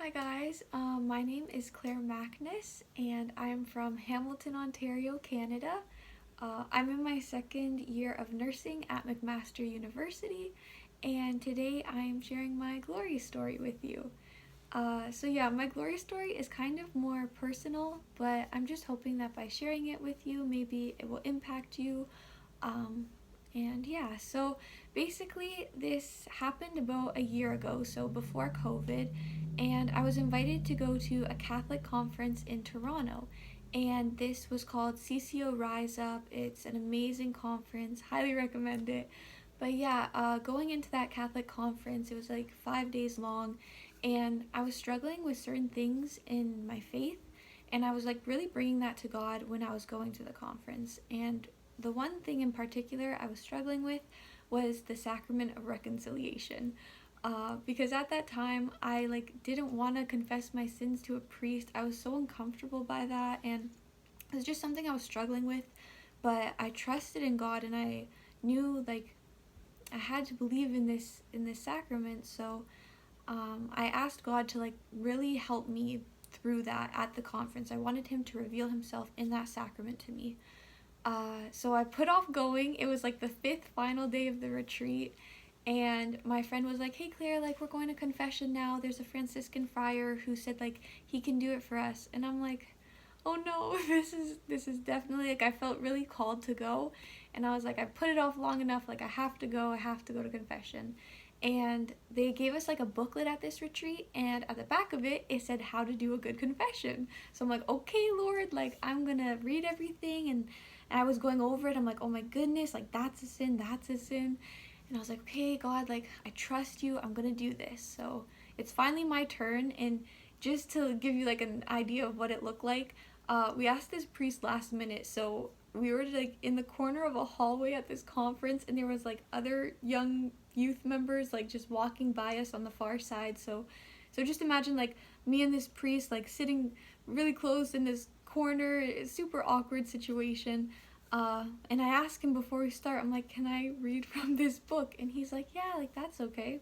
Hi guys, my name is Claire Mackness and I'm from Hamilton, Ontario, Canada. I'm in my second year of nursing at McMaster University, and today I am sharing my glory story with you. My glory story is kind of more personal, but I'm just hoping that by sharing it with you, maybe it will impact you. Um, so basically, this happened about a year ago, so before COVID, and I was invited to go to a Catholic conference in Toronto. And this was called CCO Rise Up. It's an amazing conference, highly recommend it. Going into that Catholic conference, it was like 5 days long, and I was struggling with certain things in my faith, and I was like really bringing that to God when I was going to the conference. And the one thing in particular I was struggling with was the sacrament of reconciliation. Because at that time I didn't want to confess my sins to a priest. I was so uncomfortable by that, and it was just something I was struggling with. But I trusted in God, and I knew I had to believe in this sacrament. So I asked God to really help me through that at the conference. I wanted Him to reveal Himself in that sacrament to me. So I put off going. It was like the fifth final day of the retreat, and my friend was like, "Hey Claire, we're going to confession now. There's a Franciscan friar who said he can do it for us." And I'm like, "Oh no, this is definitely I felt really called to go, and I was like, I put it off long enough. I have to go. I have to go to confession." And they gave us a booklet at this retreat, and at the back of it it said how to do a good confession. So I'm like, "Okay, Lord, I'm gonna read everything." And I was going over it. I'm like, "Oh my goodness, that's a sin, that's a sin." And I was like, "Okay, God, I trust you. I'm gonna do this." So it's finally my turn, and just to give you an idea of what it looked like, we asked this priest last minute. So we were in the corner of a hallway at this conference, and there was other young youth members just walking by us on the far side. So just imagine me and this priest sitting really close in this corner, super awkward situation. And I asked him before we start, I'm like, "Can I read from this book?" And he's like, "Yeah, that's okay."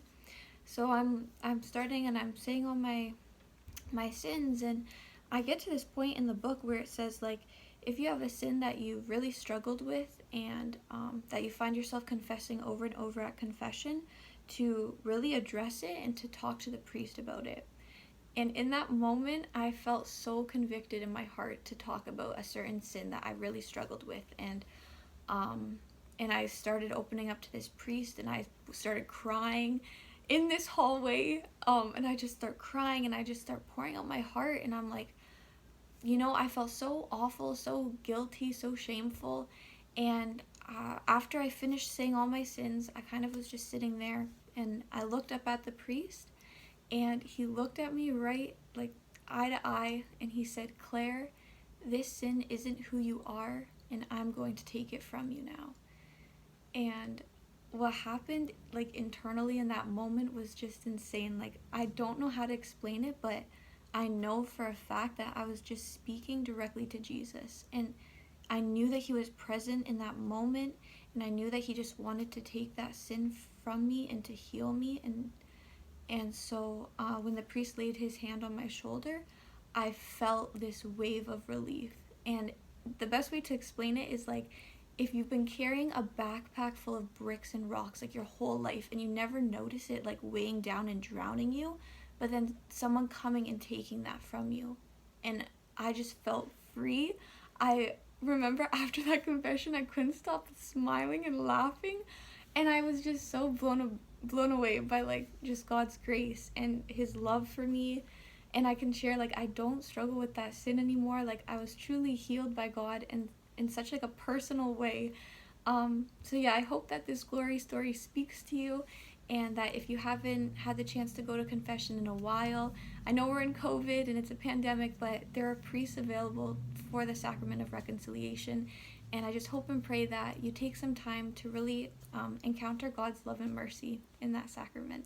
So I'm starting, and I'm saying all my sins, and I get to this point in the book where it says if you have a sin that you've really struggled with, and that you find yourself confessing over and over at confession, to really address it and to talk to the priest about it. And in that moment, I felt so convicted in my heart to talk about a certain sin that I really struggled with. Um, and I started opening up to this priest, and I started crying in this hallway. And I just start crying, and I just start pouring out my heart. And I'm like, I felt so awful, so guilty, so shameful. And after I finished saying all my sins, I kind of was just sitting there, and I looked up at the priest, and he looked at me right, eye to eye, and he said, "Claire, this sin isn't who you are, and I'm going to take it from you now." And what happened internally in that moment was just insane. I don't know how to explain it, but I know for a fact that I was just speaking directly to Jesus, and I knew that He was present in that moment, and I knew that He just wanted to take that sin from me and to heal me. And so when the priest laid his hand on my shoulder, I felt this wave of relief. And the best way to explain it is if you've been carrying a backpack full of bricks and rocks your whole life, and you never notice it weighing down and drowning you, but then someone coming and taking that from you. And I just felt free. I remember after that confession, I couldn't stop smiling and laughing, and I was just so blown away by just God's grace and His love for me. And I can share I don't struggle with that sin anymore. I was truly healed by God, and in such a personal way. I hope that this glory story speaks to you, and that if you haven't had the chance to go to confession in a while, I know we're in COVID and it's a pandemic, but there are priests available for the sacrament of reconciliation. And I just hope and pray that you take some time to really encounter God's love and mercy in that sacrament.